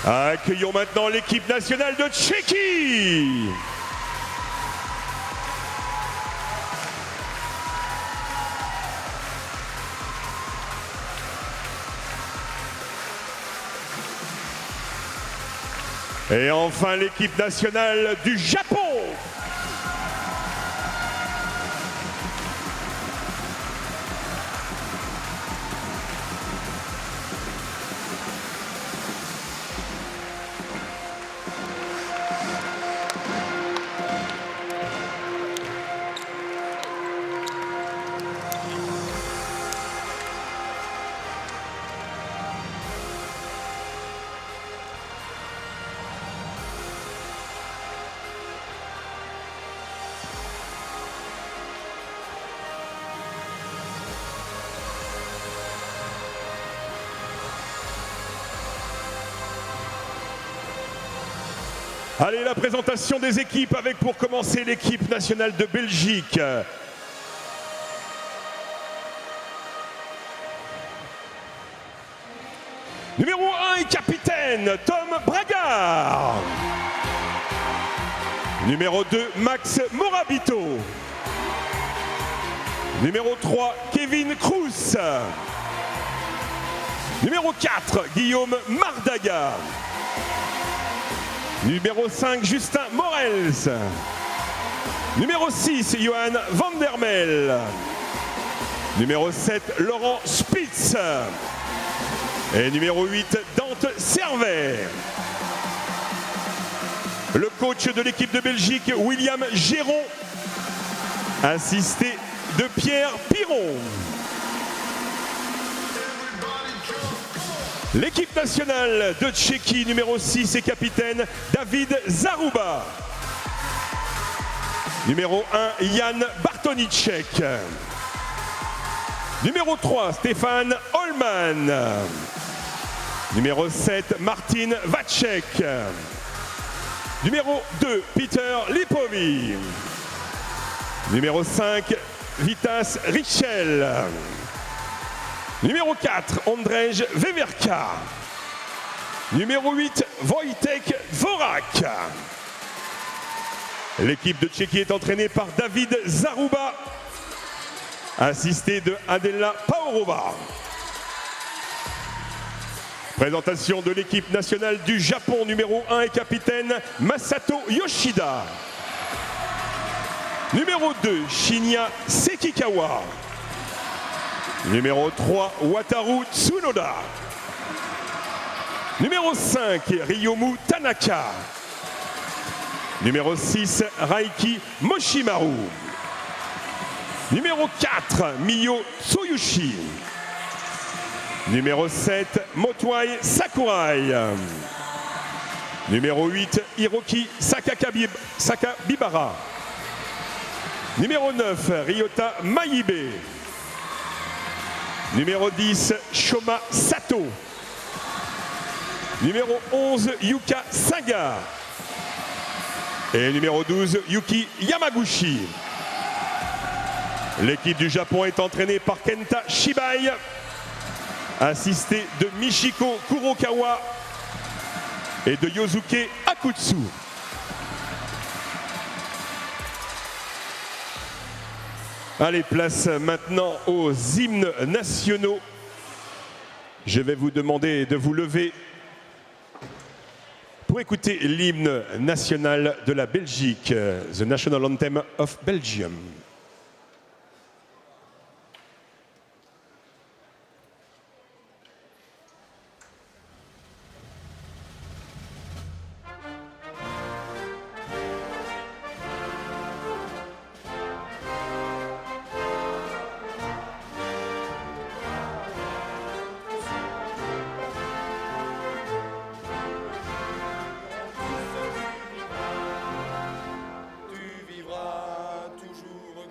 Accueillons maintenant l'équipe nationale de Tchéquie. Et enfin l'équipe nationale du Japon. Allez, la présentation des équipes avec pour commencer l'équipe nationale de Belgique. Numéro 1 et capitaine, Tom Bragard. Numéro 2, Max Morabito. Numéro 3, Kevin Kroos. Numéro 4, Guillaume Mardaga. Numéro 5, Justin Morels. Numéro 6, Johan van der Mel. Numéro 7, Laurent Spitz. Et numéro 8, Dante Servet. Le coach de l'équipe de Belgique, William Géron, assisté de Pierre Piron. L'équipe nationale de Tchéquie, numéro 6 et capitaine, David Zaruba. Numéro 1, Jan Bartonicek. Numéro 3, Stefan Holman. Numéro 7, Martin Vacek. Numéro 2, Peter Lipovi. Numéro 5, Vitas Richel. Numéro 4, Ondrej Veverka. Numéro 8, Wojtek Dvorak. L'équipe de Tchéquie est entraînée par David Zaruba, assisté de Adela Paurova. Présentation de l'équipe nationale du Japon, numéro 1 et capitaine, Masato Yoshida. Numéro 2, Shinya Sekikawa. Numéro 3, Wataru Tsunoda. Numéro 5, Ryomu Tanaka. Numéro 6, Raiki Moshimaru. Numéro 4, Miyo Tsuyoshi. Numéro 7, Motwai Sakurai. Numéro 8, Hiroki Sakabibara. Numéro 9, Ryota Maibe. Numéro 10, Shoma Sato. Numéro 11, Yuka Saga. Et numéro 12, Yuki Yamaguchi. L'équipe du Japon est entraînée par Kenta Shibai, assisté de Michiko Kurokawa et de Yosuke Akutsu. Allez, place maintenant aux hymnes nationaux. Je vais vous demander de vous lever pour écouter l'hymne national de la Belgique, The National Anthem of Belgium. Tu vivras toujours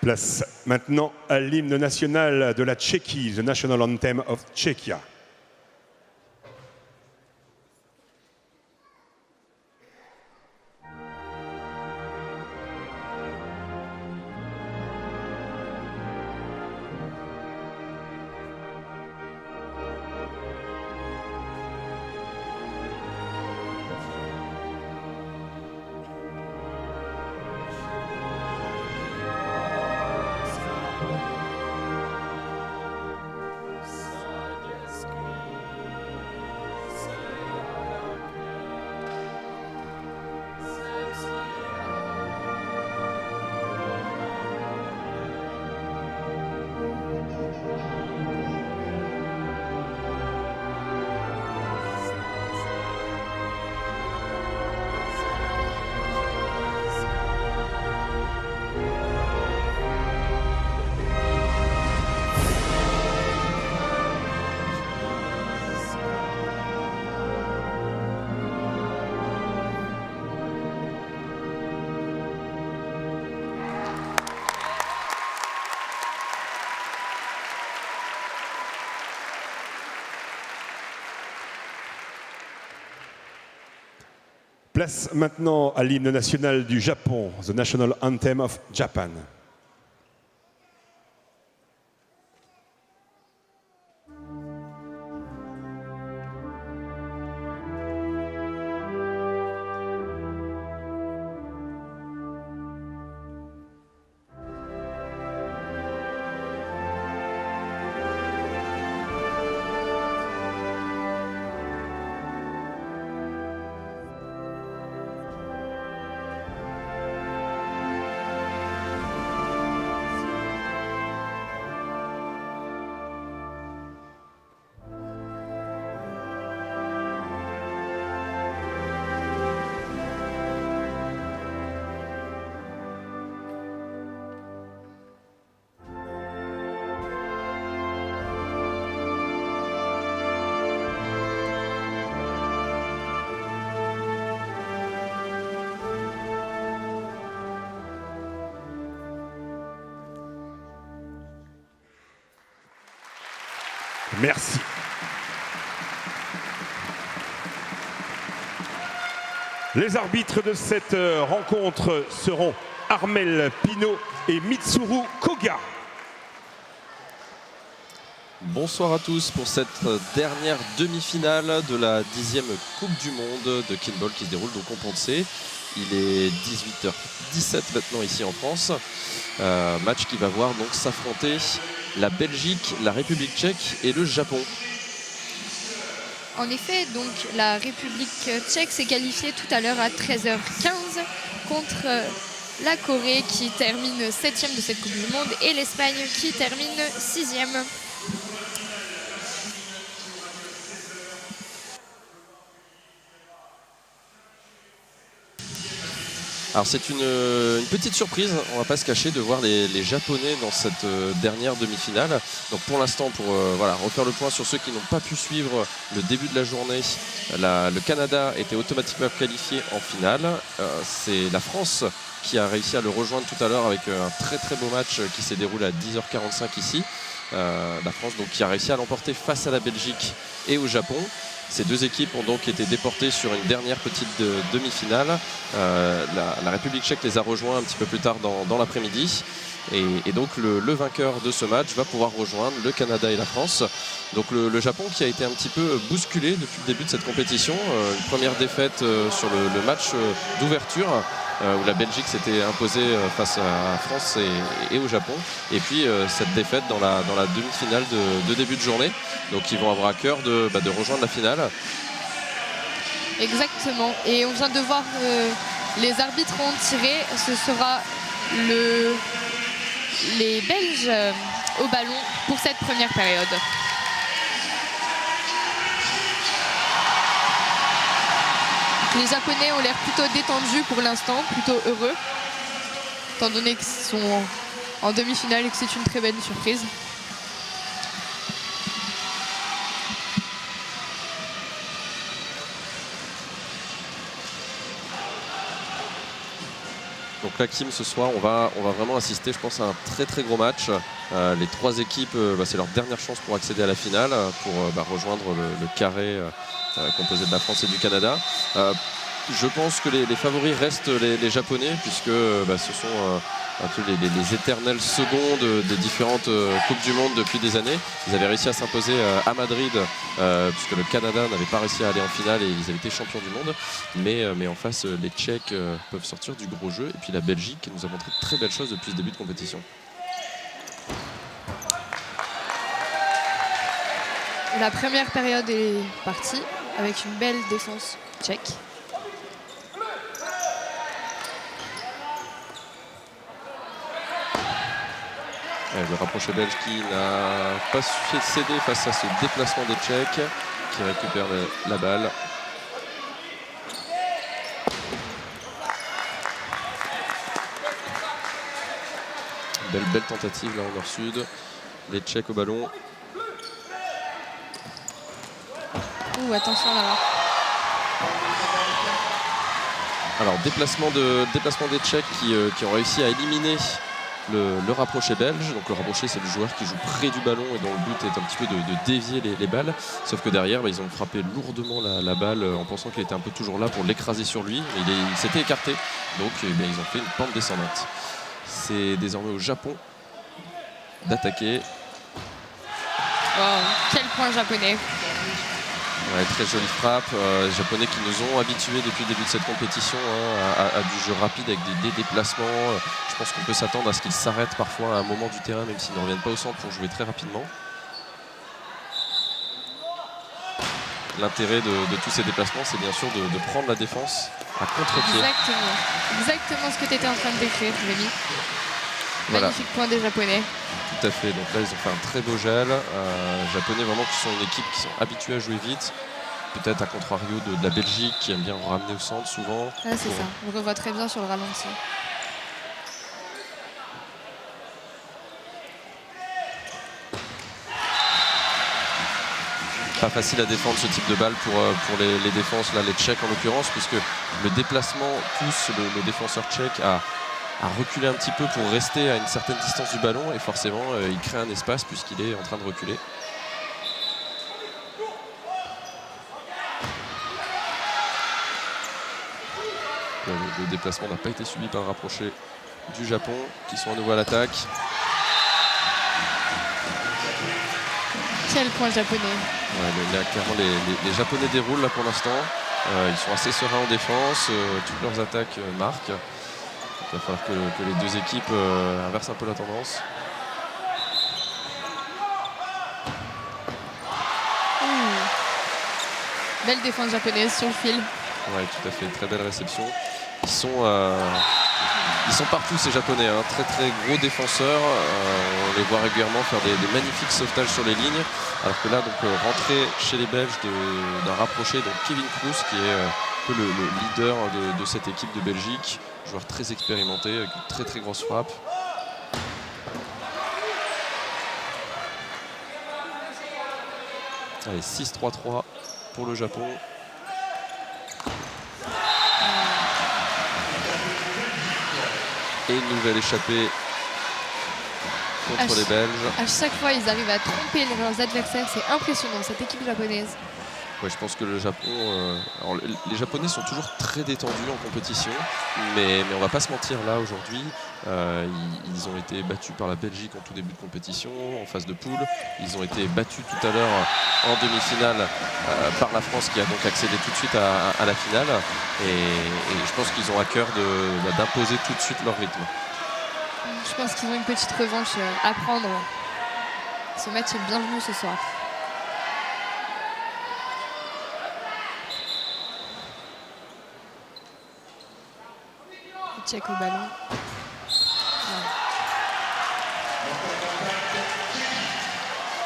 Place maintenant à l'hymne national de la Tchéquie, the national anthem of Czechia. Place maintenant à l'hymne national du Japon, the national anthem of Japan. Merci. Les arbitres de cette rencontre seront Armel Pino et Mitsuru Koga. Bonsoir à tous pour cette dernière demi-finale de la 10e Coupe du Monde de Kinball qui se déroule donc en Ponce. Il est 18h17 maintenant ici en France. Match qui va voir donc s'affronter la Belgique, la République tchèque et le Japon. En effet, donc la République tchèque s'est qualifiée tout à l'heure à 13h15 contre la Corée qui termine 7e de cette Coupe du Monde et l'Espagne qui termine 6e. Alors c'est une petite surprise, on va pas se cacher, de voir les Japonais dans cette dernière demi-finale. Donc pour l'instant, pour voilà, refaire le point sur ceux qui n'ont pas pu suivre le début de la journée, le Canada était automatiquement qualifié en finale. C'est la France qui a réussi à le rejoindre tout à l'heure avec un très très beau match qui s'est déroulé à 10h45 ici. La France donc, qui a réussi à l'emporter face à la Belgique et au Japon. Ces deux équipes ont donc été déportées sur une dernière petite demi-finale. La République tchèque les a rejoints un petit peu plus tard dans l'après-midi. Et donc le vainqueur de ce match va pouvoir rejoindre le Canada et la France. Donc le Japon qui a été un petit peu bousculé depuis le début de cette compétition. Une première défaite sur le match d'ouverture où la Belgique s'était imposée face à la France et au Japon. Et puis cette défaite dans la demi-finale de début de journée. Donc ils vont avoir à cœur de rejoindre la finale. Exactement. Et on vient de voir les arbitres ont tiré. Ce sera les Belges au ballon pour cette première période. Les Japonais ont l'air plutôt détendus pour l'instant, plutôt heureux, étant donné qu'ils sont en demi-finale et que c'est une très belle surprise. Donc là, Kim, ce soir, on va vraiment assister, je pense, à un très très gros match. Les 3 équipes, c'est leur dernière chance pour accéder à la finale, pour rejoindre le carré composé de la France et du Canada. Je pense que les favoris restent les Japonais, puisque ce sont un peu les éternels seconds des différentes Coupes du Monde depuis des années. Ils avaient réussi à s'imposer à Madrid, puisque le Canada n'avait pas réussi à aller en finale et ils avaient été champions du monde. Mais en face, les Tchèques peuvent sortir du gros jeu. Et puis la Belgique qui nous a montré de très belles choses depuis ce début de compétition. La première période est partie avec une belle défense tchèque. Le rapproché belge qui n'a pas suffi de céder face à ce déplacement des Tchèques qui récupère la balle. Belle tentative là en nord-sud. Les Tchèques au ballon. Ouh, attention là-bas. Alors déplacement des Tchèques qui ont réussi à éliminer le rapproché belge. Donc le rapproché, c'est le joueur qui joue près du ballon et dont le but est un petit peu de dévier les balles. Sauf que derrière, ils ont frappé lourdement la balle en pensant qu'il était un peu toujours là pour l'écraser sur lui. Mais il s'était écarté. Donc ils ont fait une pente descendante. C'est désormais au Japon d'attaquer. Wow, quel point japonais. Ouais, très jolie frappe. Les Japonais qui nous ont habitués depuis le début de cette compétition à du jeu rapide avec des déplacements. Je pense qu'on peut s'attendre à ce qu'ils s'arrêtent parfois à un moment du terrain, même s'ils ne reviennent pas au centre pour jouer très rapidement. L'intérêt de tous ces déplacements, c'est bien sûr de prendre la défense à contre-pied. Exactement ce que tu étais en train de décrire, Rémi. Voilà. Magnifique point des Japonais. Tout à fait, donc là ils ont fait un très beau gel. Japonais vraiment qui sont une équipe qui sont habitués à jouer vite. Peut-être à contrario de la Belgique qui aime bien ramener au centre souvent. Ah, c'est ça, on le revoit très bien sur le ralenti. Pas facile à défendre ce type de balle pour les défenses, là, les Tchèques en l'occurrence, puisque le déplacement pousse le défenseur tchèque à reculer un petit peu pour rester à une certaine distance du ballon et forcément il crée un espace puisqu'il est en train de reculer. Le déplacement n'a pas été subi par un rapproché du Japon qui sont à nouveau à l'attaque. Quel point japonais. Ouais, clairement les Japonais déroulent là pour l'instant. Ils sont assez sereins en défense, toutes leurs attaques marquent. Il va falloir que les deux équipes inversent un peu la tendance. Belle défense japonaise sur le fil. Oui, tout à fait, très belle réception. Ils sont partout ces Japonais, hein. Très très gros défenseurs. On les voit régulièrement faire des magnifiques sauvetages sur les lignes. Alors que là, donc rentrée chez les Belges d'un rapproché, donc Kevin Kroes, qui est un peu le leader de cette équipe de Belgique. Joueur très expérimenté, avec une très très grosse frappe. Allez, 6-3-3 pour le Japon. Et une nouvelle échappée contre les Belges. À chaque fois, ils arrivent à tromper leurs adversaires. C'est impressionnant, cette équipe japonaise. Ouais, je pense que le Japon... alors, les Japonais sont toujours très détendus en compétition, mais on va pas se mentir, là, aujourd'hui, ils ont été battus par la Belgique en tout début de compétition, en phase de poule. Ils ont été battus tout à l'heure en demi-finale par la France, qui a donc accédé tout de suite à la finale. Et je pense qu'ils ont à cœur d'imposer tout de suite leur rythme. Je pense qu'ils ont une petite revanche à prendre. Ce match est bienvenu ce soir. Tchèque au ballon.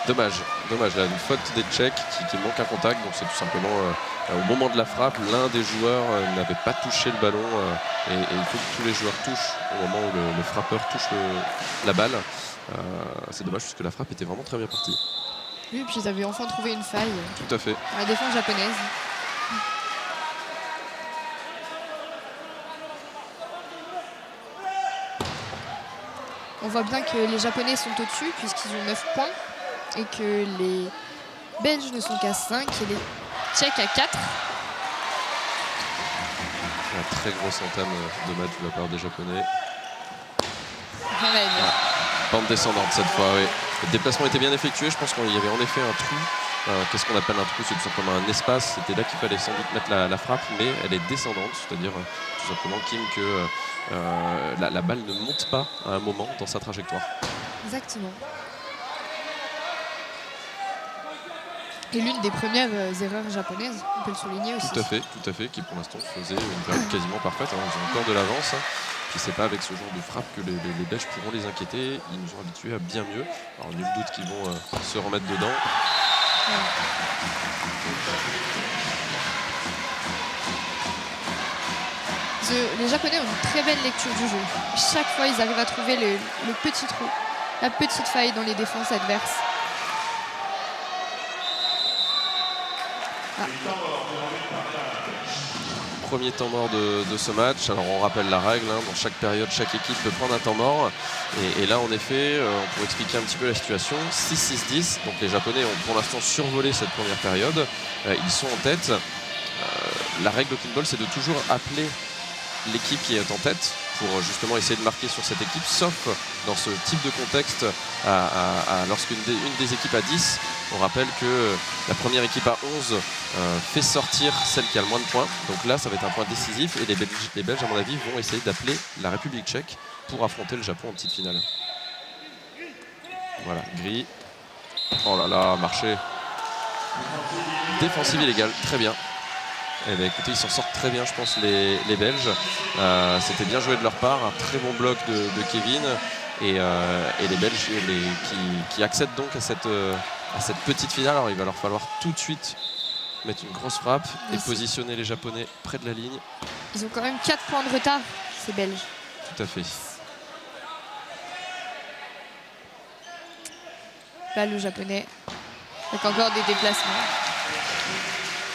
Dommage, là, une faute des Tchèques qui manque un contact, donc c'est tout simplement au moment de la frappe, l'un des joueurs n'avait pas touché le ballon et il faut que tous les joueurs touchent au moment où le frappeur touche la balle. C'est dommage puisque la frappe était vraiment très bien partie. Oui, puis ils avaient enfin trouvé une faille. Tout à fait. La défense japonaise. On voit bien que les Japonais sont au-dessus puisqu'ils ont 9 points et que les Belges ne sont qu'à 5 et les Tchèques à 4. Un très grosse entame de match de la part des Japonais. Rien à dire. Pente descendante cette fois, oui. Le déplacement était bien effectué. Je pense qu'il y avait en effet un trou. Qu'est-ce qu'on appelle un trou? C'est tout simplement un espace. C'était là qu'il fallait sans doute mettre la frappe, mais elle est descendante. C'est-à-dire tout simplement, Kim, que la balle ne monte pas à un moment dans sa trajectoire. Exactement. Et l'une des premières erreurs japonaises, on peut le souligner aussi. Tout à fait, qui pour l'instant faisait une période quasiment parfaite. Ils ont encore de l'avance. Puis c'est pas avec ce genre de frappe que les Belges pourront les inquiéter. Ils nous ont habitués à bien mieux. Alors nul doute qu'ils vont se remettre dedans. Les Japonais ont une très belle lecture du jeu. Chaque fois, ils arrivent à trouver le petit trou, la petite faille dans les défenses adverses. Premier temps mort de ce match. Alors on rappelle la règle, dans chaque période, chaque équipe peut prendre un temps mort. Et là en effet, on pourrait expliquer un petit peu la situation. 6-6-10, donc les Japonais ont pour l'instant survolé cette première période. Ils sont en tête. La règle au pinball, c'est de toujours appeler l'équipe qui est en tête pour justement essayer de marquer sur cette équipe, sauf dans ce type de contexte lorsqu'une des équipes a 10. On rappelle que la première équipe à 11 fait sortir celle qui a le moins de points. Donc là, ça va être un point décisif et les Belges, à mon avis, vont essayer d'appeler la République tchèque pour affronter le Japon en petite finale. Voilà, gris. Oh là là, marché. Défensive illégale, très bien. Eh bien, écoutez, ils s'en sortent très bien, je pense, les Belges. C'était bien joué de leur part, un très bon bloc de Kevin. Et les Belges qui accèdent donc à cette petite finale. Alors il va leur falloir tout de suite mettre une grosse frappe et positionner les Japonais près de la ligne. Ils ont quand même 4 points de retard, ces Belges. Tout à fait. Là, le Japonais, avec encore des déplacements.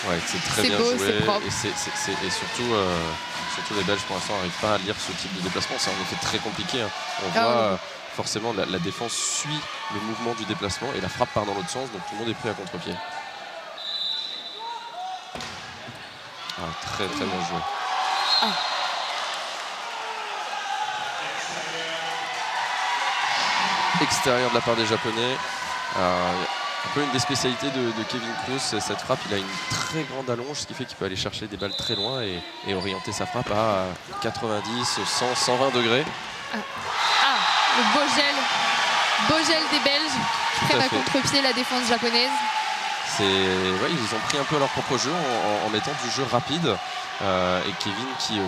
Ouais, c'est très bien beau, joué. c'est propre. Et surtout les Belges pour l'instant n'arrivent pas à lire ce type de déplacement. C'est en effet très compliqué. On voit forcément la défense suit le mouvement du déplacement et la frappe part dans l'autre sens, donc tout le monde est pris à contre-pied. Très bien joué. Extérieur de la part des Japonais. Un peu une des spécialités de Kevin Kroos, cette frappe, il a une très grande allonge, ce qui fait qu'il peut aller chercher des balles très loin et orienter sa frappe à 90, 100, 120 degrés. Le beau gel des Belges qui prennent à contre-pied la défense japonaise. Ils ont pris un peu leur propre jeu en mettant du jeu rapide. Et Kevin qui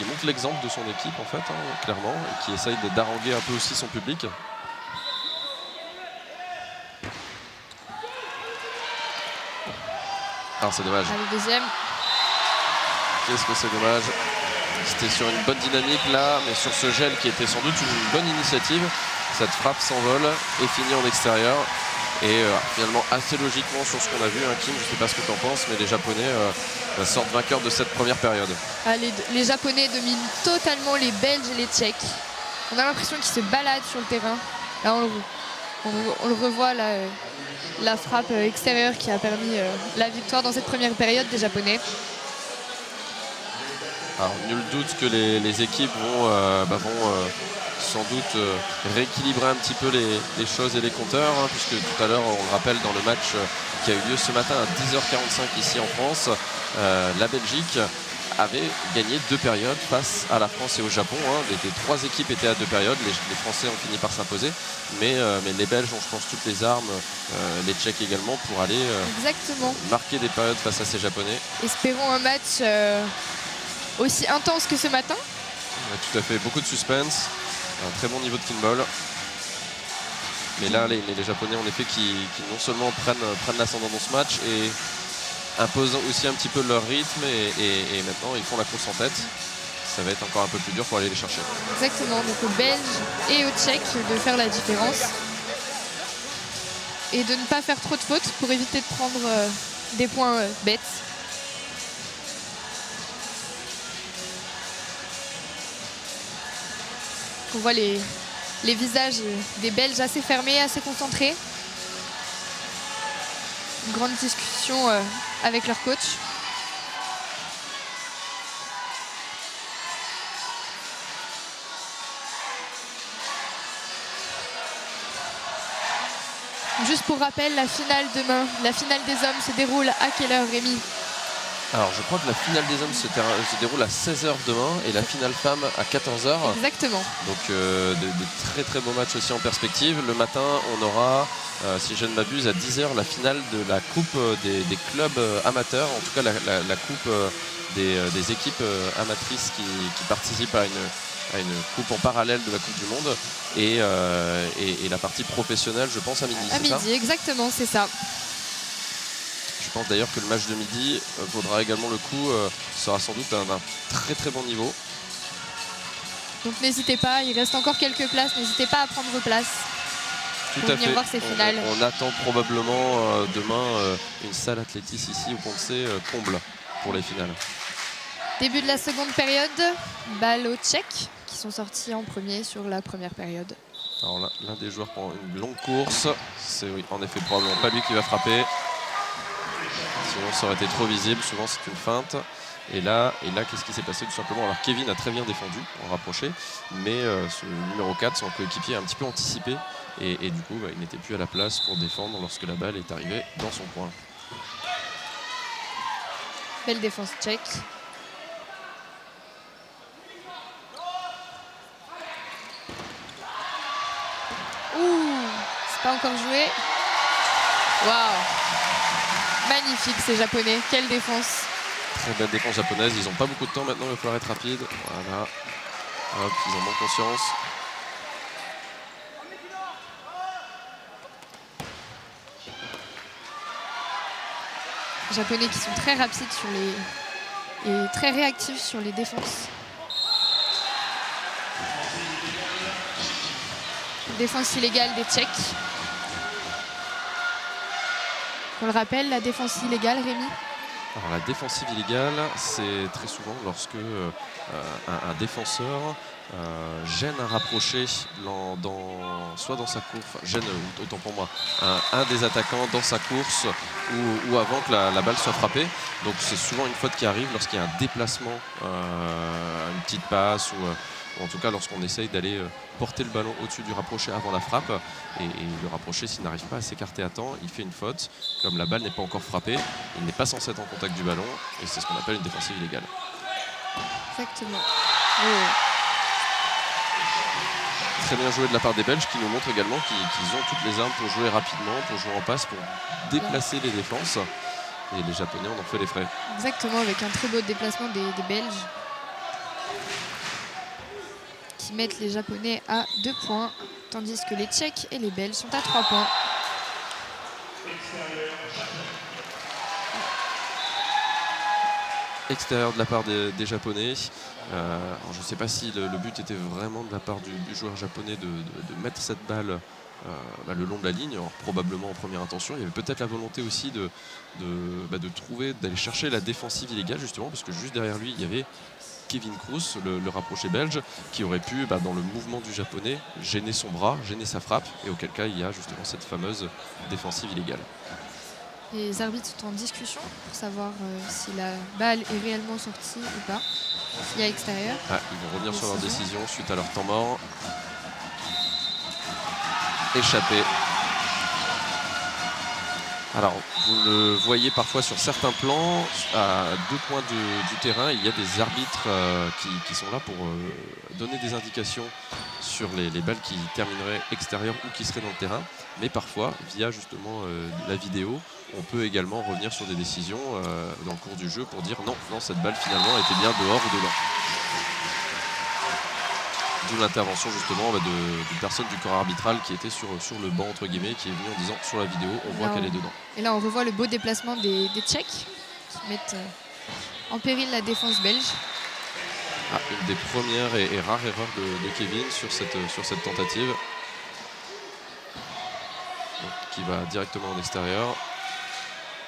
montre l'exemple de son équipe en fait, clairement, et qui essaye d'haranguer un peu aussi son public. Alors c'est dommage. Le deuxième. Qu'est-ce que c'est dommage. C'était sur une bonne dynamique là, mais sur ce gel qui était sans doute une bonne initiative, cette frappe s'envole et finit en extérieur. Et finalement assez logiquement sur ce qu'on a vu, Kim, je ne sais pas ce que tu en penses, mais les Japonais sortent vainqueurs de cette première période. Les Japonais dominent totalement les Belges et les Tchèques. On a l'impression qu'ils se baladent sur le terrain. Là on le revoit là, la frappe extérieure qui a permis la victoire dans cette première période des Japonais. Alors nul doute que les équipes vont sans doute rééquilibrer un petit peu les choses et les compteurs, puisque tout à l'heure, on le rappelle, dans le match qui a eu lieu ce matin à 10h45 ici en France, la Belgique avait gagné 2 périodes face à la France et au Japon. Les 3 équipes étaient à 2 périodes, les Français ont fini par s'imposer, mais les Belges ont, je pense, toutes les armes, les Tchèques également, pour aller marquer des périodes face à ces Japonais. Espérons un match aussi intense que ce matin. Tout à fait, beaucoup de suspense. Un très bon niveau de pinball. Mais là, les Japonais, en effet, qui non seulement prennent l'ascendant dans ce match et imposent aussi un petit peu leur rythme et maintenant, ils font la course en tête. Ça va être encore un peu plus dur pour aller les chercher. Exactement, donc aux Belges et aux Tchèques de faire la différence. Et de ne pas faire trop de fautes pour éviter de prendre des points bêtes. On voit les les visages des Belges assez fermés, assez concentrés. Une grande discussion avec leur coach. Juste pour rappel, la finale demain, la finale des hommes se déroule à quelle heure, Rémi? Alors je crois que la finale des hommes se déroule à 16h demain et la finale femme à 14h. Exactement. Donc de très très beaux matchs aussi en perspective. Le matin, on aura, si je ne m'abuse, à 10h la finale de la coupe des clubs amateurs. En tout cas la coupe des équipes amatrices qui participent à une coupe en parallèle de la Coupe du Monde et la partie professionnelle, je pense, à midi. À midi, exactement, c'est ça. Je pense d'ailleurs que le match de midi vaudra également le coup, sera sans doute d'un très très bon niveau. Donc n'hésitez pas, il reste encore quelques places, n'hésitez pas à prendre place. Tout pour à venir fait. voir ces finales. On attend probablement demain une salle Athlétis ici au Ponce comble pour les finales. Début de la seconde période, balle aux Tchèques qui sont sortis en premier sur la première période. Alors là, l'un des joueurs prend une longue course. C'est oui, en effet probablement pas lui qui va frapper. Sinon ça aurait été trop visible, souvent c'est une feinte. Et là qu'est-ce qui s'est passé tout simplement? Alors Kevin a très bien défendu en rapproché, mais ce numéro 4, son coéquipier, a un petit peu anticipé. Et du coup, il n'était plus à la place pour défendre lorsque la balle est arrivée dans son coin. Belle défense tchèque. Ouh, c'est pas encore joué. Waouh, magnifique ces Japonais, quelle défense. Très belle défense japonaise, ils n'ont pas beaucoup de temps maintenant, il va falloir être rapide. Voilà, hop, ils en ont conscience. Japonais qui sont très rapides sur et très réactifs sur les défenses. Défense illégale des Tchèques. On le rappelle, la défense illégale, Rémi? Alors la défensive illégale, c'est très souvent lorsque un défenseur gêne un rapproché soit dans sa course, gêne autant pour moi, un des attaquants dans sa course ou avant que la balle soit frappée. Donc c'est souvent une faute qui arrive lorsqu'il y a un déplacement, une petite passe ou en tout cas lorsqu'on essaye d'aller porter le ballon au-dessus du rapproché avant la frappe et le rapproché, s'il n'arrive pas à s'écarter à temps, il fait une faute. Comme la balle n'est pas encore frappée, il n'est pas censé être en contact du ballon et c'est ce qu'on appelle une défensive illégale. Exactement. Très bien joué de la part des Belges qui nous montrent également qu'ils ont toutes les armes pour jouer rapidement, pour jouer en passe, pour déplacer les défenses. Et les Japonais en ont fait les frais. Exactement, avec un très beau déplacement des Belges qui mettent les Japonais à 2 points, tandis que les Tchèques et les Belges sont à 3 points. Extérieur de la part des Japonais. Alors je ne sais pas si le but était vraiment de la part du joueur japonais de mettre cette balle le long de la ligne, alors, probablement en première intention. Il y avait peut-être la volonté aussi d'aller chercher la défensive illégale justement, parce que juste derrière lui il y avait Kevin Kroos, le rapproché belge, qui aurait pu, dans le mouvement du japonais, gêner son bras, gêner sa frappe, et auquel cas il y a justement cette fameuse défensive illégale. Les arbitres sont en discussion pour savoir si la balle est réellement sortie ou pas. Il y a extérieur. Ils vont revenir sur leur décision suite à leur temps mort. Échappé. Alors, vous le voyez parfois sur certains plans, à 2 points du terrain, il y a des arbitres qui sont là pour donner des indications sur les balles qui termineraient extérieures ou qui seraient dans le terrain. Mais parfois, via justement la vidéo, on peut également revenir sur des décisions dans le cours du jeu pour dire non, cette balle finalement était bien dehors ou dedans. D'où l'intervention justement d'une personne du corps arbitral qui était sur le banc entre guillemets, qui est venue en disant sur la vidéo on voit qu'elle est dedans. Et là on revoit le beau déplacement des Tchèques qui mettent en péril la défense belge. Une des premières et rares erreurs de Kevin sur cette tentative. Donc, qui va directement en extérieur.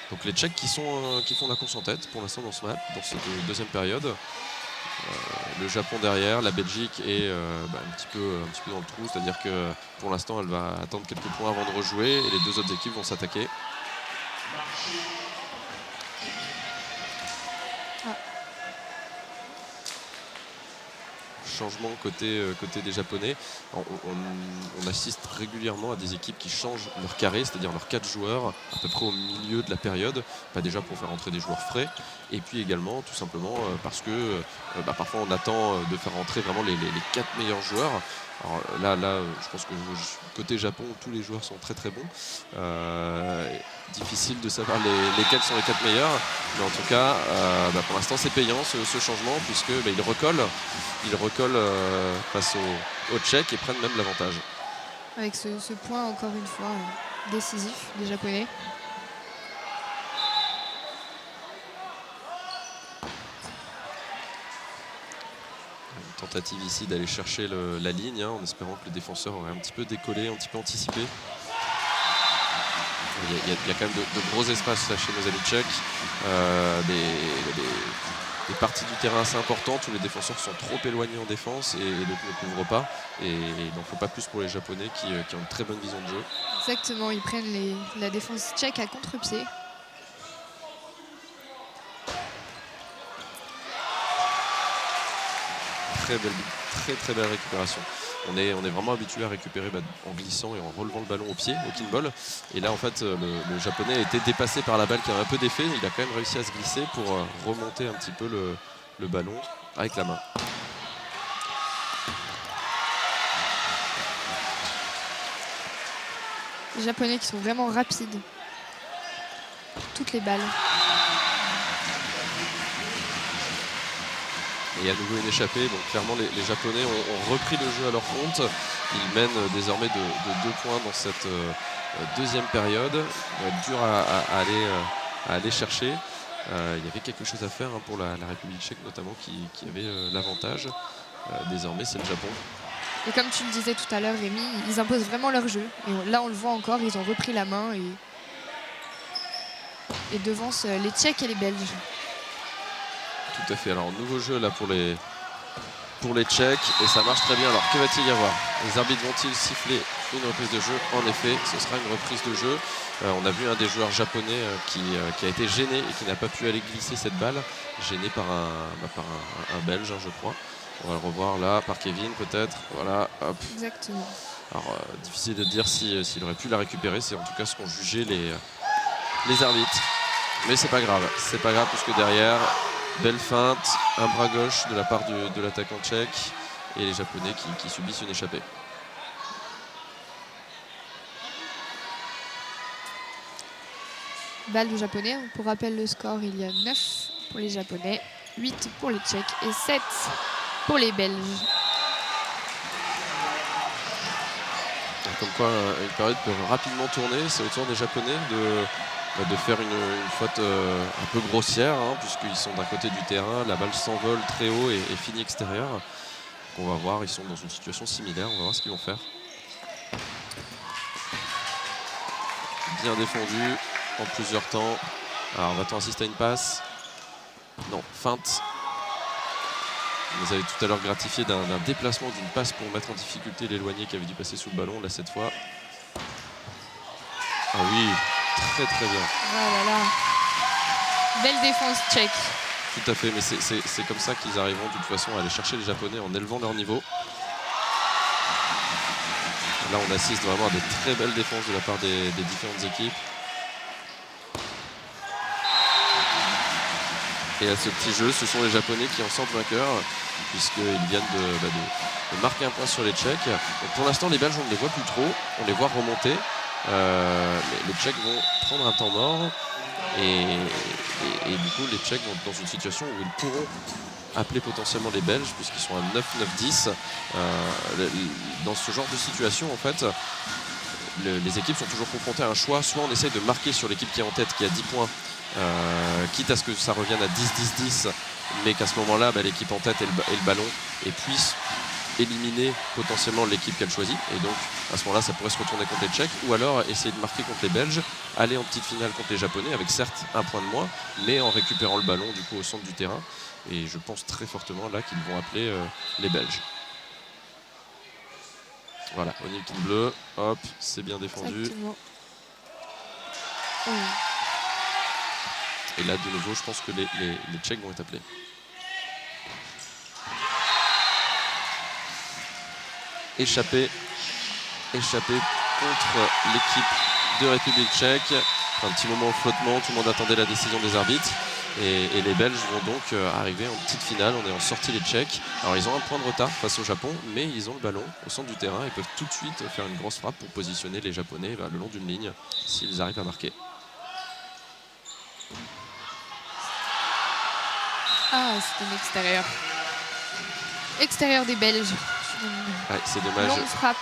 Donc les Tchèques qui font la course en tête pour l'instant dans ce match, dans cette deuxième période. Le Japon derrière, la Belgique est un petit peu dans le trou, c'est-à-dire que pour l'instant elle va attendre quelques points avant de rejouer et les deux autres équipes vont s'attaquer. Changement côté des Japonais. On assiste régulièrement à des équipes qui changent leur carré, c'est-à-dire leurs 4 joueurs à peu près au milieu de la période, déjà pour faire entrer des joueurs frais, et puis également tout simplement parce que parfois on attend de faire entrer vraiment les 4 meilleurs joueurs. Alors là, je pense que côté Japon, tous les joueurs sont très très bons. Difficile de savoir lesquels sont les 4 meilleurs, mais en tout cas, pour l'instant, c'est payant ce changement puisque ils recollent face aux Tchèques et prennent même l'avantage. Avec ce point encore une fois décisif des Japonais. Tentative ici d'aller chercher la ligne en espérant que le défenseur aurait un petit peu décollé, un petit peu anticipé. Il y a quand même de gros espaces là, chez nos amis tchèques, des parties du terrain assez importantes où les défenseurs sont trop éloignés en défense et donc ne couvrent pas. Et il n'en faut pas plus pour les Japonais qui ont une très bonne vision de jeu. Exactement, ils prennent la défense tchèque à contre-pied. Très belle récupération. On est vraiment habitué à récupérer en glissant et en relevant le ballon au pied, au kinball. Et là en fait le Japonais a été dépassé par la balle qui avait un peu d'effet. Il a quand même réussi à se glisser pour remonter un petit peu le ballon avec la main. Les Japonais qui sont vraiment rapides. Toutes les balles. Et à nouveau une échappée, donc clairement les Japonais ont repris le jeu à leur compte. Ils mènent désormais de 2 points dans cette deuxième période. Il va être dur à aller chercher. Il y avait quelque chose à faire pour la République tchèque notamment qui avait l'avantage. Désormais c'est le Japon. Et comme tu le disais tout à l'heure Rémi, ils imposent vraiment leur jeu. Et là on le voit encore, ils ont repris la main et devancent les Tchèques et les Belges. Tout à fait. Alors nouveau jeu là pour les Tchèques et ça marche très bien. Alors que va-t-il y avoir? Les arbitres vont-ils siffler une reprise de jeu? En effet, ce sera une reprise de jeu. On a vu un des joueurs japonais qui a été gêné et qui n'a pas pu aller glisser cette balle, gêné par un Belge, je crois. On va le revoir là par Kevin peut-être. Voilà. Hop. Exactement. Alors difficile de dire s'il aurait pu la récupérer. C'est en tout cas ce qu'ont jugé les arbitres. Mais c'est pas grave. C'est pas grave puisque derrière. Belle feinte, un bras gauche de la part de l'attaquant tchèque et les Japonais qui subissent une échappée. Balle du Japonais. Pour rappel le score, il y a 9 pour les Japonais, 8 pour les Tchèques et 7 pour les Belges. Comme quoi une période peut rapidement tourner, c'est au tour des Japonais de faire une faute un peu grossière puisqu'ils sont d'un côté du terrain, la balle s'envole très haut et finit extérieur. Donc on va voir, ils sont dans une situation similaire, on va voir ce qu'ils vont faire. Bien défendu en plusieurs temps. Alors va-t-on assister à une passe? Non, feinte. On les avait tout à l'heure gratifié d'un déplacement, d'une passe pour mettre en difficulté l'éloigné qui avait dû passer sous le ballon. Là cette fois. Ah oui, très bien. Oh là là. Belle défense tchèque. Tout à fait, mais c'est comme ça qu'ils arriveront de toute façon à aller chercher les Japonais en élevant leur niveau. Là on assiste vraiment à des très belles défenses de la part des différentes équipes. Et à ce petit jeu, ce sont les Japonais qui en sortent vainqueurs, puisqu'ils viennent de marquer un point sur les Tchèques. Donc pour l'instant, les Belges, on ne les voit plus trop, on les voit remonter. Les Tchèques vont prendre un temps mort, et du coup, les Tchèques vont dans une situation où ils pourront appeler potentiellement les Belges, puisqu'ils sont à 9-9-10. Dans ce genre de situation, en fait, les équipes sont toujours confrontées à un choix. Soit on essaye de marquer sur l'équipe qui est en tête, qui a 10 points, quitte à ce que ça revienne à 10-10-10, mais qu'à ce moment-là l'équipe en tête et le ballon et puisse éliminer potentiellement l'équipe qu'elle choisit. Et donc à ce moment-là, ça pourrait se retourner contre les Tchèques. Ou alors essayer de marquer contre les Belges, aller en petite finale contre les Japonais avec certes un point de moins, mais en récupérant le ballon du coup au centre du terrain. Et je pense très fortement là qu'ils vont appeler les Belges. Voilà, Onyekin bleu, hop, c'est bien défendu. Exactement. Et là, de nouveau, je pense que les Tchèques vont être appelés. Échappé contre l'équipe de République tchèque. Un petit moment au flottement, tout le monde attendait la décision des arbitres. Et les Belges vont donc arriver en petite finale. On est en sortie les Tchèques. Alors ils ont un point de retard face au Japon, mais ils ont le ballon au centre du terrain. Ils peuvent tout de suite faire une grosse frappe pour positionner les Japonais le long d'une ligne s'ils arrivent à marquer. Ah, c'est un extérieur. Extérieur des Belges. Ouais, c'est dommage. Longue frappe.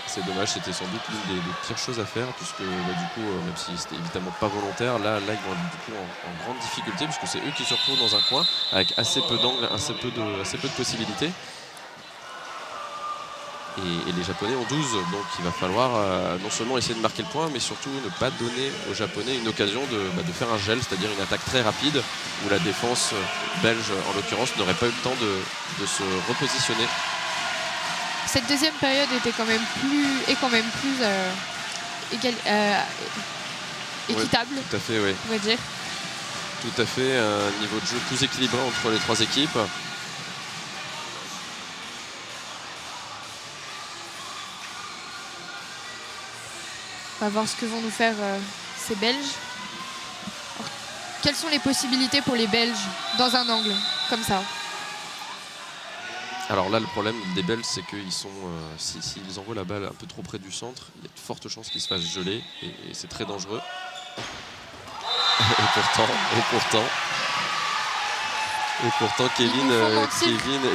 C'est dommage, c'était sans doute l'une des pires choses à faire, puisque du coup, même si c'était évidemment pas volontaire, là ils vont être du coup en grande difficulté, puisque c'est eux qui se retrouvent dans un coin avec assez peu d'angles, assez peu de possibilités. Et les Japonais ont 12, donc il va falloir non seulement essayer de marquer le point, mais surtout ne pas donner aux Japonais une occasion de faire un gel, c'est-à-dire une attaque très rapide, où la défense belge, en l'occurrence, n'aurait pas eu le temps de se repositionner. Cette deuxième période était quand même plus équitable, Ouais, tout à fait, oui. on va dire. Tout à fait, un niveau de jeu plus équilibré entre les trois équipes. On va voir ce que vont nous faire ces Belges. Alors, quelles sont les possibilités pour les Belges dans un angle comme ça? Alors là, le problème des Belges, c'est qu'ils sont, s'ils envoient la balle un peu trop près du centre, il y a de fortes chances qu'ils se fassent geler et c'est très dangereux. Et pourtant, Kevin,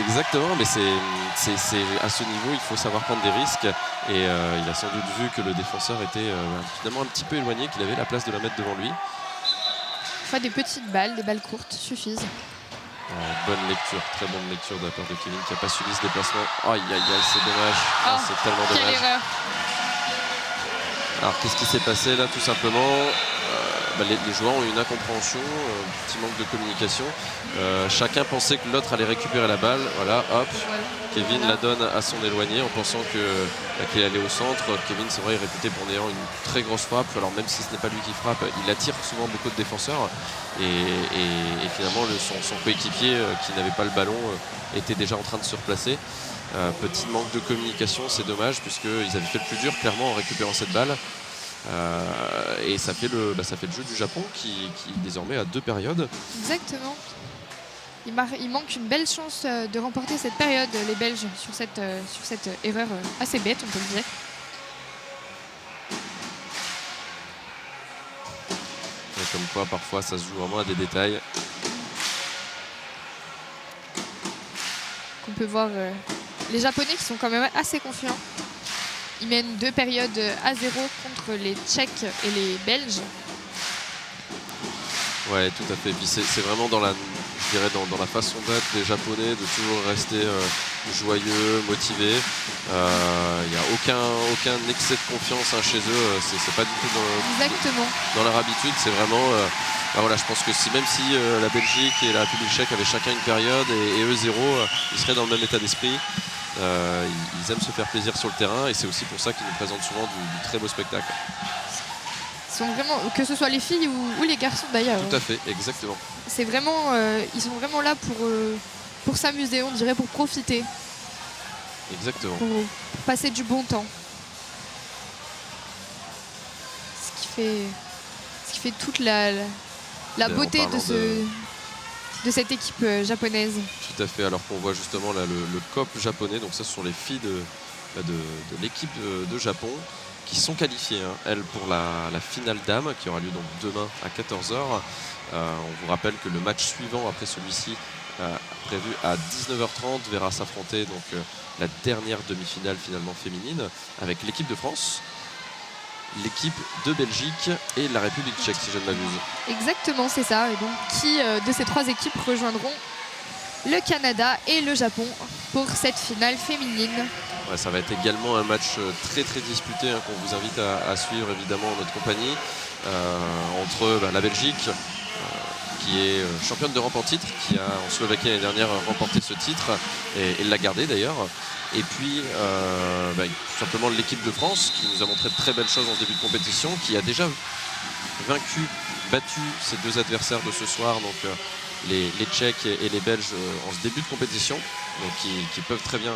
exactement, mais c'est à ce niveau, il faut savoir prendre des risques. Et il a sans doute vu que le défenseur était finalement un petit peu éloigné, qu'il avait la place de la mettre devant lui. Enfin, des petites balles, des balles courtes suffisent. Bonne lecture, très bonne lecture de la part de Kevin qui n'a pas suivi ce déplacement. Aïe aïe aïe, c'est dommage. C'est tellement dommage. Quelle erreur. Alors qu'est-ce qui s'est passé là tout simplement? Les joueurs ont eu une incompréhension, un petit manque de communication. Chacun pensait que l'autre allait récupérer la balle. Voilà, hop. Kevin la donne à son éloigné en pensant qu'il allait au centre. Kevin, c'est vrai, est réputé pour ayant une très grosse frappe. Alors même si ce n'est pas lui qui frappe, il attire souvent beaucoup de défenseurs. Et finalement, son coéquipier qui n'avait pas le ballon était déjà en train de se replacer. Petit manque de communication, c'est dommage puisqu'ils avaient fait le plus dur clairement en récupérant cette balle. Et ça fait le jeu du Japon qui désormais a 2 périodes. Exactement. Il manque une belle chance de remporter cette période, les Belges, sur cette erreur assez bête, on peut le dire. Et comme quoi, parfois, ça se joue vraiment à des détails. On peut voir les Japonais qui sont quand même assez confiants. Ils mènent 2 périodes à 0 contre les Tchèques et les Belges. Ouais, tout à fait. Et puis c'est vraiment dans la façon d'être des Japonais, de toujours rester joyeux, motivés. Il n'y a aucun excès de confiance chez eux. C'est pas du tout dans leur habitude. C'est vraiment... voilà, je pense que même si la Belgique et la République tchèque avaient chacun une période et eux 0, ils seraient dans le même état d'esprit. Ils aiment se faire plaisir sur le terrain et c'est aussi pour ça qu'ils nous présentent souvent du très beau spectacle. Ils sont vraiment, que ce soit les filles ou les garçons d'ailleurs. Tout à fait, exactement. C'est vraiment, ils sont vraiment là pour s'amuser, on dirait, pour profiter. Exactement. Pour passer du bon temps. Ce qui fait toute la beauté de cette équipe japonaise. Tout à fait, alors qu'on voit justement là le COP japonais, donc ça ce sont les filles de l'équipe de Japon qui sont qualifiées, elles, pour la finale dames qui aura lieu donc demain à 14h. On vous rappelle que le match suivant après celui-ci, prévu à 19h30, verra s'affronter donc la dernière demi-finale finalement féminine avec l'équipe de France, l'équipe de Belgique et la République tchèque, si je ne m'abuse. Exactement, c'est ça. Et donc, qui de ces 3 équipes rejoindront le Canada et le Japon pour cette finale féminine. Ouais, ça va être également un match très très disputé qu'on vous invite à suivre évidemment en notre compagnie entre la Belgique qui est championne d'Europe en titre, qui a en Slovaquie l'année dernière remporté ce titre et l'a gardé d'ailleurs. Et puis tout simplement l'équipe de France qui nous a montré de très belles choses en ce début de compétition, qui a déjà battu ses deux adversaires de ce soir, donc les Tchèques et les Belges en ce début de compétition, donc qui peuvent très bien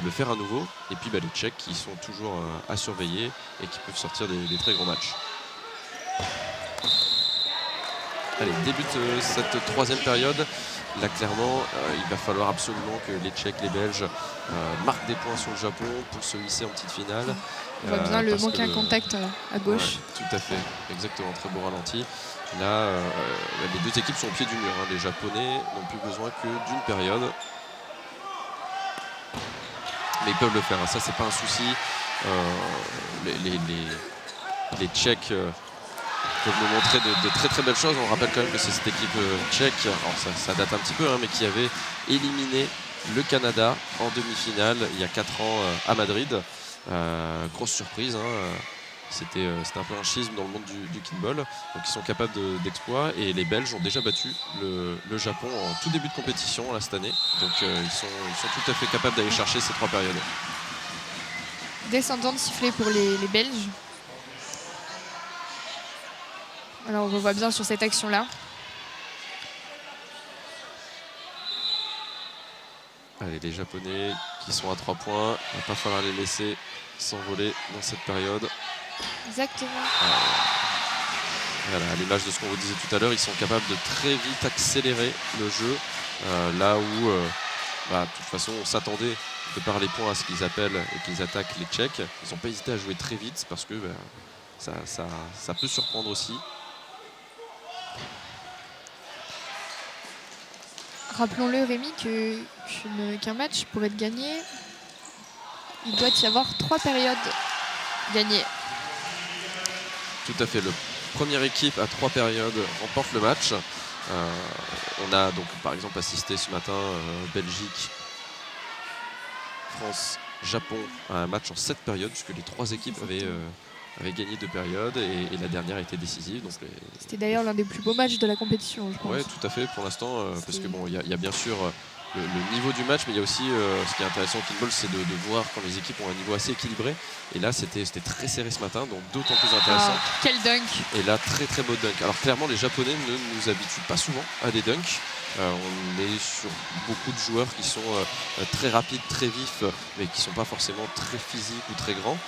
le faire à nouveau. Et puis les Tchèques qui sont toujours à surveiller et qui peuvent sortir des très gros matchs. Allez, débute cette troisième période. Là, clairement, il va falloir absolument que les Tchèques, les Belges marquent des points sur le Japon pour se hisser en petite finale. On voit bien le manque à contact à gauche. Ouais, tout à fait, exactement, très beau ralenti. Là, les deux équipes sont au pied du mur. Les Japonais n'ont plus besoin que d'une période. Mais ils peuvent le faire, ça c'est pas un souci. Les Tchèques peuvent nous montrer de très très belles choses. On rappelle quand même que c'est cette équipe tchèque, alors ça date un petit peu, mais qui avait éliminé le Canada en demi-finale il y a 4 ans à Madrid. Grosse surprise, c'était un peu un schisme dans le monde du kickball. Donc ils sont capables d'exploits et les Belges ont déjà battu le Japon en tout début de compétition là, cette année. Donc ils sont tout à fait capables d'aller chercher ces 3 périodes. Descendant de sifflet pour les Belges. Alors on revoit bien sur cette action-là. Allez, les Japonais qui sont à 3 points, il ne va pas falloir les laisser s'envoler dans cette période. Exactement. Voilà, à l'image de ce qu'on vous disait tout à l'heure, ils sont capables de très vite accélérer le jeu. Là où, de toute façon, on s'attendait de par les points à ce qu'ils appellent et qu'ils attaquent les Tchèques. Ils n'ont pas hésité à jouer très vite parce que ça peut surprendre aussi. Rappelons-le, Rémi, qu'un match pour être gagné, il doit y avoir 3 périodes gagnées. Tout à fait. La première équipe à 3 périodes remporte le match. On a donc par exemple assisté ce matin Belgique, France, Japon à un match en 7 périodes puisque les 3 équipes avaient gagné 2 périodes et la dernière était décisive. C'était d'ailleurs l'un des plus beaux matchs de la compétition, je pense. Oui, tout à fait pour l'instant, parce que bon, il y a bien sûr le niveau du match, mais il y a aussi ce qui est intéressant au kickball, c'est de voir quand les équipes ont un niveau assez équilibré. Et là, c'était très serré ce matin, donc d'autant plus intéressant. Quel dunk! Et là, très très beau dunk. Alors clairement, les Japonais ne nous habituent pas souvent à des dunks. On est sur beaucoup de joueurs qui sont très rapides, très vifs, mais qui ne sont pas forcément très physiques ou très grands.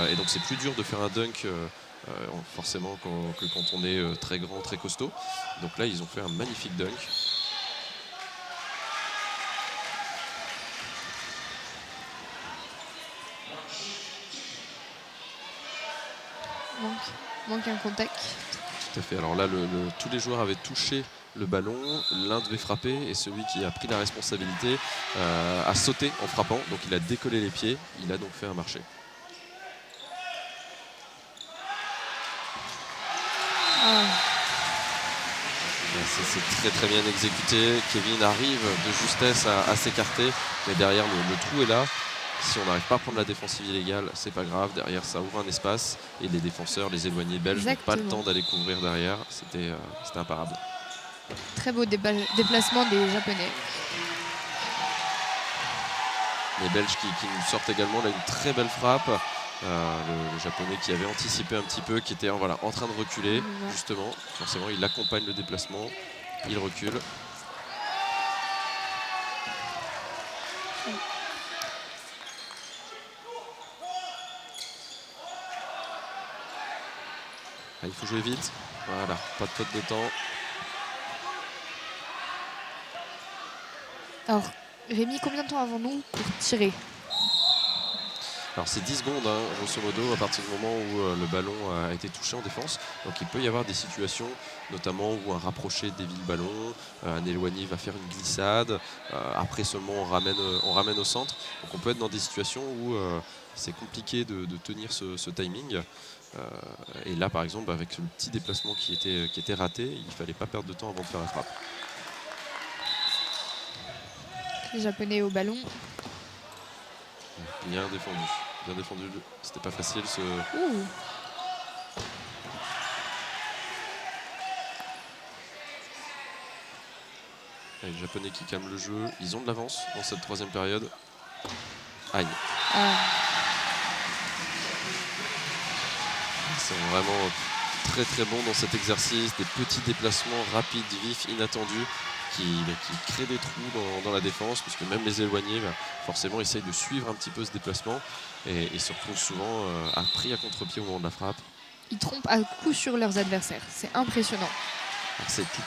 Et donc c'est plus dur de faire un dunk forcément que quand on est très grand, très costaud. Donc là, ils ont fait un magnifique dunk. Manque un contact. Tout à fait. Alors là, tous les joueurs avaient touché le ballon, l'un devait frapper et celui qui a pris la responsabilité a sauté en frappant. Donc il a décollé les pieds, il a donc fait un marché. C'est très très bien exécuté. Kevin arrive de justesse à s'écarter, mais derrière le trou est là. Si on n'arrive pas à prendre la défensive illégale, c'est pas grave. Derrière, ça ouvre un espace et les défenseurs, les éloignés belges, n'ont pas le temps d'aller couvrir derrière. C'était imparable. Très beau déplacement des Japonais. Les Belges qui nous sortent également là une très belle frappe. Le Japonais qui avait anticipé un petit peu, qui était en train de reculer, justement. Forcément, il accompagne le déplacement, il recule. Il faut jouer vite. Voilà, pas de faute de temps. Alors, Rémi, combien de temps avons-nous pour tirer? Alors c'est 10 secondes, grosso modo, à partir du moment où le ballon a été touché en défense. Donc il peut y avoir des situations, notamment où un rapproché dévie le ballon, un éloigné va faire une glissade, après seulement on ramène au centre. Donc on peut être dans des situations où c'est compliqué de tenir ce timing. Et là par exemple, avec ce petit déplacement qui était raté, il ne fallait pas perdre de temps avant de faire la frappe. Les Japonais au ballon. Bien défendu. Bien défendu. C'était pas facile ce. Ouh. Les Japonais qui calment le jeu. Ils ont de l'avance dans cette troisième période. Aïe. Ah. Ils sont vraiment très très bons dans cet exercice. Des petits déplacements rapides, vifs, inattendus qui créent des trous dans la défense, puisque même les éloignés, forcément, essayent de suivre un petit peu ce déplacement et se retrouvent souvent pris à contre-pied au moment de la frappe. Ils trompent à coup sur leurs adversaires. C'est impressionnant.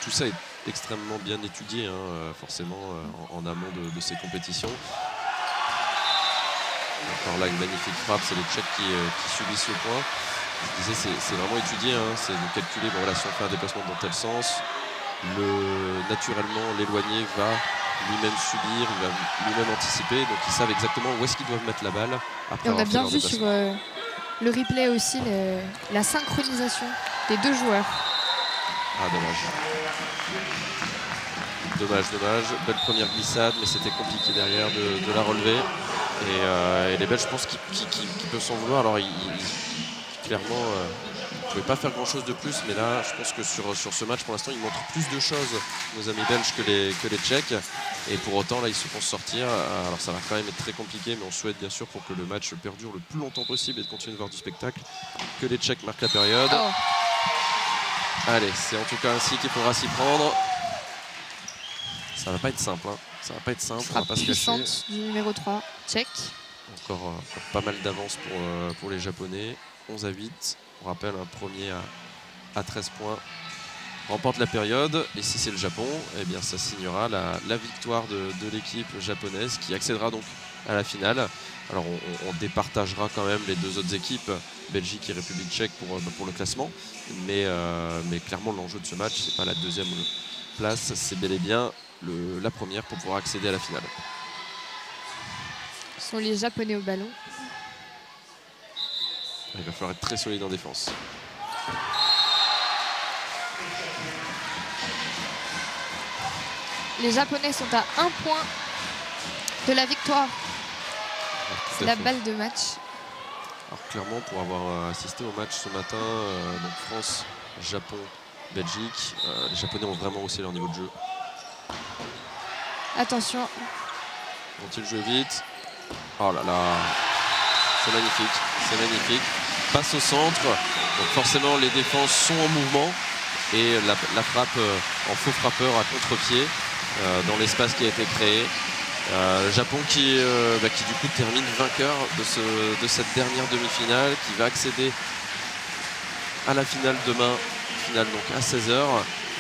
Tout ça est extrêmement bien étudié, hein, forcément, en amont de ces compétitions. Encore là, une magnifique frappe, c'est les Tchèques qui subissent le point. Je disais, c'est vraiment étudié, hein, c'est de calculer, bon, voilà, si on fait un déplacement dans tel sens, naturellement, l'éloigné va lui-même subir, il va lui-même anticiper, donc ils savent exactement où est-ce qu'ils doivent mettre la balle. Après Et on a avoir fait bien leur vu sur déplacement. le replay aussi la synchronisation des deux joueurs. Ah, dommage. Dommage. Belle première glissade, mais c'était compliqué derrière de la relever. Et les Belges, je pense qu'ils peuvent s'en vouloir. Alors, clairement, ils ne pouvaient pas faire grand-chose de plus. Mais là, je pense que sur ce match, pour l'instant, ils montrent plus de choses, nos amis belges, que les Tchèques. Et pour autant, là, ils se font sortir. Alors, ça va quand même être très compliqué, mais on souhaite bien sûr, pour que le match perdure le plus longtemps possible et de continuer de voir du spectacle, que les Tchèques marquent la période. Oh. Allez, c'est en tout cas ainsi qu'il faudra s'y prendre. Ça va pas être simple, hein. Ça va pas être simple, on va Frappe pas se cacher. puissante du numéro 3, tchèque. Encore pas mal d'avance pour les Japonais. 11-8. On rappelle un premier à 13 points. Remporte la période. Et si c'est le Japon, eh bien ça signera la victoire de l'équipe japonaise qui accédera donc à la finale. Alors on départagera quand même les deux autres équipes, Belgique et République tchèque, pour le classement. Mais clairement l'enjeu de ce match, c'est pas la deuxième place, c'est bel et bien la première pour pouvoir accéder à la finale. Ce sont les Japonais au ballon. Il va falloir être très solide en défense. Les Japonais sont à 1 point de la victoire. C'est la balle de match. Alors clairement, pour avoir assisté au match ce matin, donc France, Japon, Belgique, les Japonais ont vraiment haussé leur niveau de jeu. Attention. Vont-ils jouer vite? Oh là là, c'est magnifique, c'est magnifique. Passe au centre, donc forcément les défenses sont en mouvement et la frappe en faux frappeur à contre-pied dans l'espace qui a été créé. Le Japon qui du coup termine vainqueur de cette dernière demi-finale, qui va accéder à la finale demain, finale donc à 16h.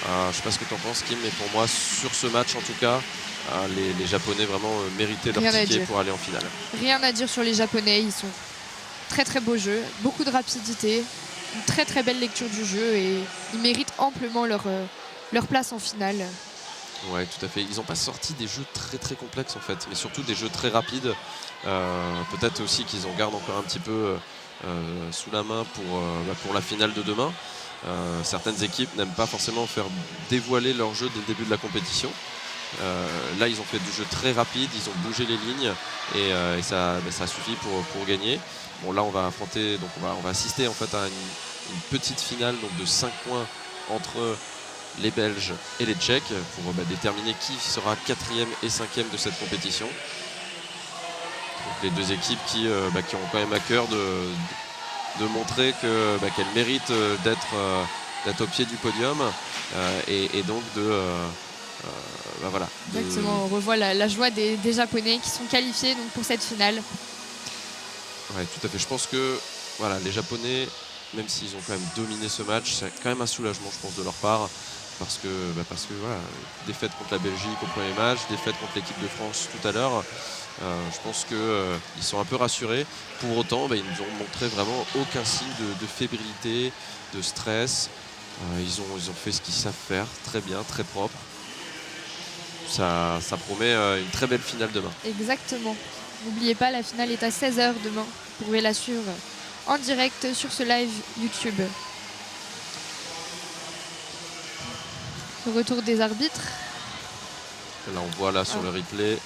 Je ne sais pas ce que tu en penses, Kim, mais pour moi sur ce match en tout cas, les Japonais vraiment méritaient leur ticket pour aller en finale. Rien à dire sur les Japonais, ils sont très très beau jeu, beaucoup de rapidité, une très très belle lecture du jeu et ils méritent amplement leur place en finale. Ouais, tout à fait. Ils n'ont pas sorti des jeux très très complexes en fait, mais surtout des jeux très rapides. Peut-être aussi qu'ils en gardent encore un petit peu sous la main pour la finale de demain. Certaines équipes n'aiment pas forcément faire dévoiler leur jeu dès le début de la compétition. Là, ils ont fait du jeu très rapide, ils ont bougé les lignes et ça suffit pour gagner. Bon, là, on va affronter, donc on va assister en fait à une petite finale donc de 5 points entre les Belges et les Tchèques pour déterminer qui sera 4e et 5e de cette compétition. Donc, les deux équipes qui ont quand même à cœur de montrer qu'elles méritent d'être au pied du podium et donc voilà. Exactement, on revoit la joie des Japonais qui sont qualifiés donc, pour cette finale. Ouais, tout à fait. Je pense que voilà, les Japonais, même s'ils ont quand même dominé ce match, c'est quand même un soulagement, je pense, de leur part. Parce que voilà, défaite contre la Belgique au premier match, défaite contre l'équipe de France tout à l'heure. Je pense qu'ils sont un peu rassurés. Pour autant, ils nous ont montré vraiment aucun signe de fébrilité, de stress. Ils ont fait ce qu'ils savent faire, très bien, très propre. Ça promet une très belle finale demain. Exactement. N'oubliez pas, la finale est à 16h demain. Vous pouvez la suivre en direct sur ce live YouTube. Le retour des arbitres. Là, on voit là sur le replay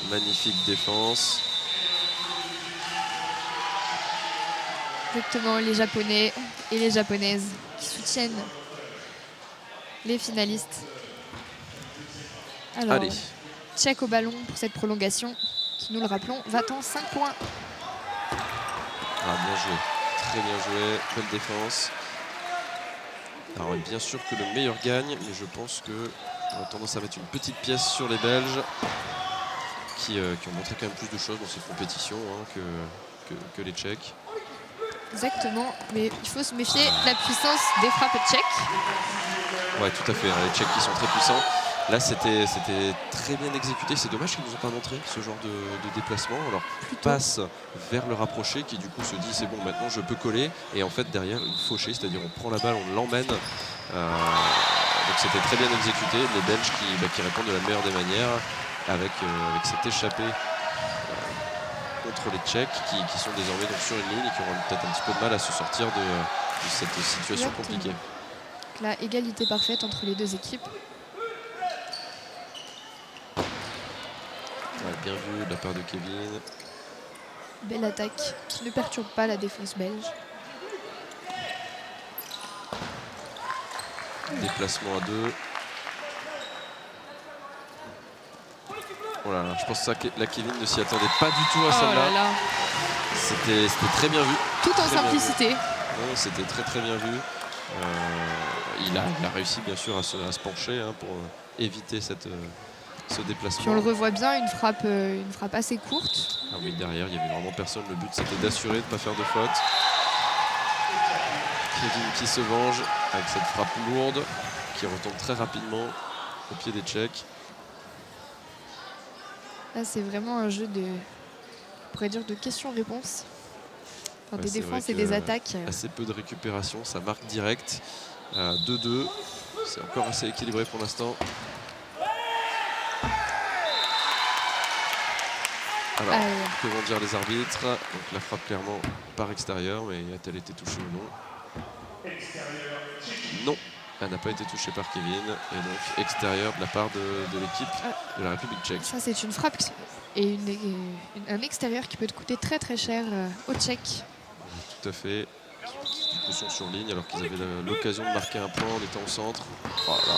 Magnifique défense. Exactement, les Japonais et les Japonaises qui soutiennent les finalistes. Alors, Allez. Tchèque au ballon pour cette prolongation qui, nous le rappelons, va en 5 points. Ah, bien joué. Très bien joué. Belle défense. Alors, bien sûr que le meilleur gagne, mais je pense qu'on a tendance à mettre une petite pièce sur les Belges qui ont montré quand même plus de choses dans cette compétition hein, que les Tchèques. Exactement, mais il faut se méfier de la puissance des frappes tchèques. Ouais, tout à fait. Hein, les Tchèques qui sont très puissants. Là, c'était très bien exécuté. C'est dommage qu'ils ne nous ont pas montré ce genre de déplacement. Alors, passe vers le rapproché qui, du coup, se dit c'est bon, maintenant je peux coller. Et en fait, derrière, une fauchée, c'est-à-dire on prend la balle, on l'emmène. Donc, c'était très bien exécuté. Les Belges qui répondent de la meilleure des manières avec cet échappé contre les Tchèques qui sont désormais donc sur une ligne et qui auront peut-être un petit peu de mal à se sortir de cette situation compliquée. Donc là, égalité parfaite entre les deux équipes. Ouais, bien vu de la part de Kevin. Belle attaque qui ne perturbe pas la défense belge. Déplacement à 2. Oh là là, je pense que la Kevin ne s'y attendait pas du tout à celle-là. C'était très bien vu. Tout en simplicité. Non, c'était très bien vu. Il a réussi bien sûr à se pencher hein, pour éviter ce déplacement. Puis on le revoit bien, une frappe assez courte. Ah oui, derrière, il n'y avait vraiment personne. Le but, c'était d'assurer de ne pas faire de faute. Kevin qui se venge avec cette frappe lourde qui retombe très rapidement au pied des Tchèques. Là, c'est vraiment un jeu on pourrait dire de questions-réponses. Enfin, des défenses et des attaques. Assez peu de récupération, ça marque direct. 2-2, c'est encore assez équilibré pour l'instant. Alors, que vont dire les arbitres? Donc la frappe clairement par extérieur, mais a-t-elle été touchée ou non? Non, elle n'a pas été touchée par Kevin. Et donc extérieur de la part de l'équipe de la République tchèque. Ça, c'est une frappe et un extérieur qui peut te coûter très cher aux Tchèques. Tout à fait. Ils sont sur ligne alors qu'ils avaient l'occasion de marquer un point en étant au centre. Oh là,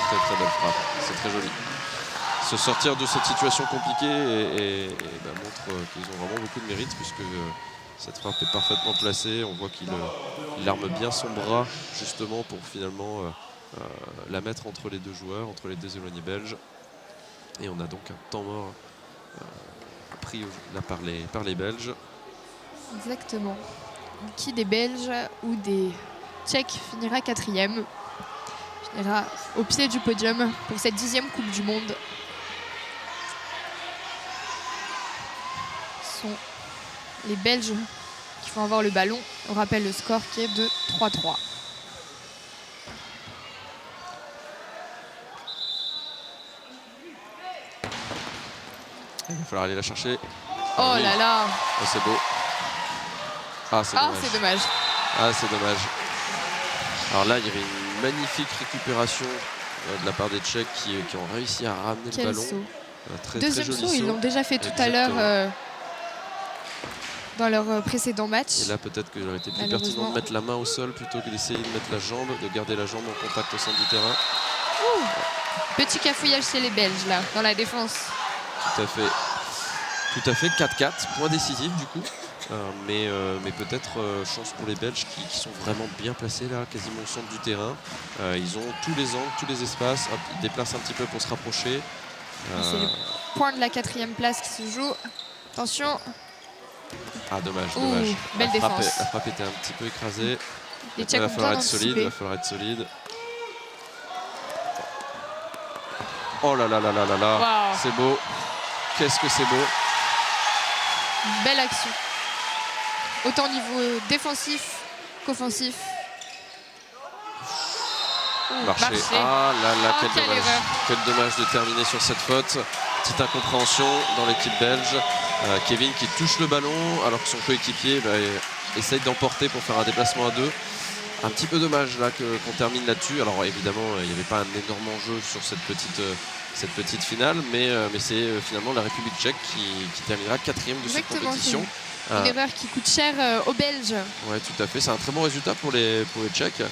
très belle frappe, c'est très joli. Se sortir de cette situation compliquée montre qu'ils ont vraiment beaucoup de mérite puisque cette frappe est parfaitement placée. On voit qu'il arme bien son bras justement pour finalement la mettre entre les deux joueurs, entre les deux éloignés belges. Et on a donc un temps mort pris là par les Belges. Exactement. Qui des Belges ou des Tchèques finira 4e, finira au pied du podium pour cette 10e Coupe du Monde. Ce sont les Belges qui vont avoir le ballon. On rappelle le score qui est de 3-3. Il va falloir aller la chercher. Oh là là! Oh, c'est beau. Ah, c'est dommage. Ah, c'est dommage. Alors là, il y avait une magnifique récupération de la part des Tchèques qui ont réussi à ramener le ballon. Deuxième très joli saut, ils l'ont déjà fait tout à l'heure dans leur précédent match. Et là, peut-être qu'il aurait été plus pertinent de mettre la main au sol plutôt que d'essayer de mettre la jambe, de garder la jambe en contact au centre du terrain. Petit cafouillage chez les Belges, là, dans la défense. Tout à fait. 4-4, point décisif du coup. Mais peut-être chance pour les Belges qui sont vraiment bien placés là, quasiment au centre du terrain. Ils ont tous les angles, tous les espaces. Hop, ils déplacent un petit peu pour se rapprocher. C'est le point de la 4e place qui se joue. Attention. Ah, dommage. Belle défense. La frappe était un petit peu écrasée. Les Il Tchèques va ont falloir bien être solide. Oh là là là là là là. Wow. C'est beau. Qu'est-ce que c'est beau. Belle action. Autant au niveau défensif qu'offensif. Marché. Ah là là, quelle erreur. Quel dommage de terminer sur cette faute. Petite incompréhension dans l'équipe belge. Kevin qui touche le ballon alors que son coéquipier essaye d'emporter pour faire un déplacement à 2. Un petit peu dommage là qu'on termine là-dessus. Alors évidemment, il n'y avait pas un énorme enjeu sur cette petite cette petite finale, mais c'est finalement la République tchèque qui terminera 4e de cette compétition. Une erreur qui coûte cher aux Belges. Oui, tout à fait. C'est un très bon résultat pour les Tchèques.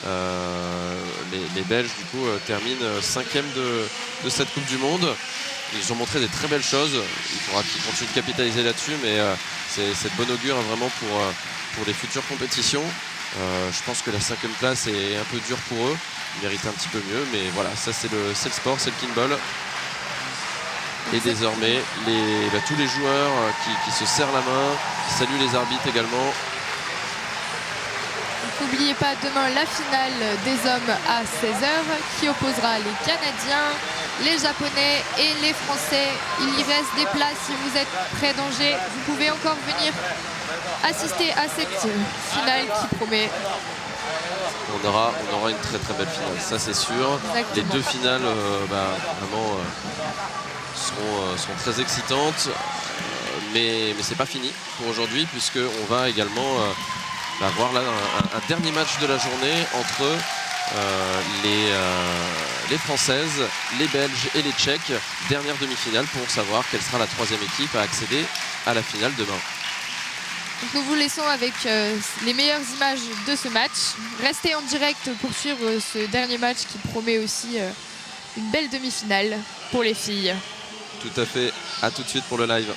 Les Belges, du coup, terminent 5e de cette Coupe du Monde. Ils ont montré des très belles choses. Il faudra qu'ils continuent de capitaliser là-dessus, mais c'est de bon augure vraiment pour les futures compétitions. Je pense que la 5e place est un peu dure pour eux. Ils méritent un petit peu mieux, mais voilà, ça c'est le sport, c'est le kinball. Et désormais, tous les joueurs qui se serrent la main, qui saluent les arbitres également. N'oubliez pas demain la finale des hommes à 16h qui opposera les Canadiens, les Japonais et les Français. Il y reste des places si vous êtes près d'Angers. Vous pouvez encore venir assister à cette finale qui promet. On aura une très très belle finale, ça c'est sûr. Exactement. Les deux finales vraiment seront très excitantes, mais c'est pas fini pour aujourd'hui, puisqu'on va également voir là un dernier match de la journée entre les Françaises, les Belges et les Tchèques. Dernière demi-finale pour savoir quelle sera la 3e équipe à accéder à la finale demain. Donc nous vous laissons avec les meilleures images de ce match. Restez en direct pour suivre ce dernier match qui promet aussi une belle demi-finale pour les filles. Tout à fait, à tout de suite pour le live.